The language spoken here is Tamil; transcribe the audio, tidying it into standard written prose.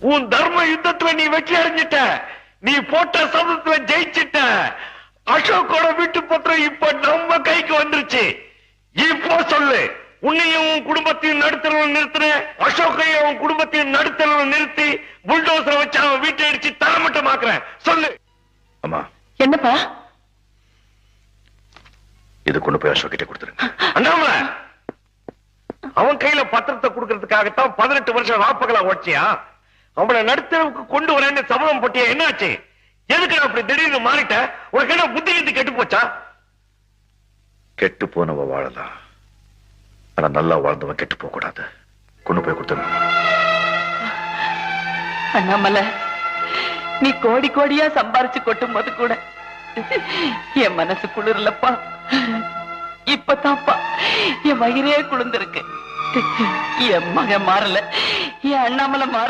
உன் தர்ம யுத்தத்துல நீ வெற்றி அடைஞ்சிட்ட. நீ போட்ட சபதத்துல ஜெயிச்சிட்ட. அசோக்கோட வீட்டு பத்திரம் இப்ப நம்ம கைக்கு வந்துருச்சு. இப்போ சொல்லு, உன்னையும் உன் குடும்பத்தையும் நடுத்தரவு நிறுத்துற, அசோக்கையும் உன் குடும்பத்தையும் நடுத்தரவு நிறுத்தி புல்டோசரை வச்சு அவன் வீட்டை அடிச்சு தரமட்டமாக்குறேன். சொல்லு. அம்மா, என்னப்பா? இது கொண்டு போய் அசோக் கிட்ட கொடுத்துருங்க. அண்ணாமலை, அவன் கையில பத்திரத்தை கொடுக்கறதுக்காகத்தான் 18 வருஷம் ராப்பகலா ஓடிச்சியா? அவனை நடுத்தரவுக்கு கொண்டு வரேன்னு சபதம் போட்டியா? என்னாச்சு? எதுக்கு நான் அப்படி திடீர்னு மாறிட்ட? உனக்கு என்ன புத்தி கித்தி கெட்டு போச்சா? கெட்டு போனவ வாழலாம், ஆனா நல்லா வாழ்ந்தவன் கெட்டு போக கூடாது. கொண்டு போய் கொடுத்துருங்க. அண்ணாமலை, நீ கோடி கோடியா சம்பாரிச்சு கொட்டும் போது கூட என் மனசு குளிரலப்பா. இப்பதான்ப்பா என் வயிறே குளிர்ந்திருக்கு. என் மகன் மாறல, என் அண்ணாமலை மாறல.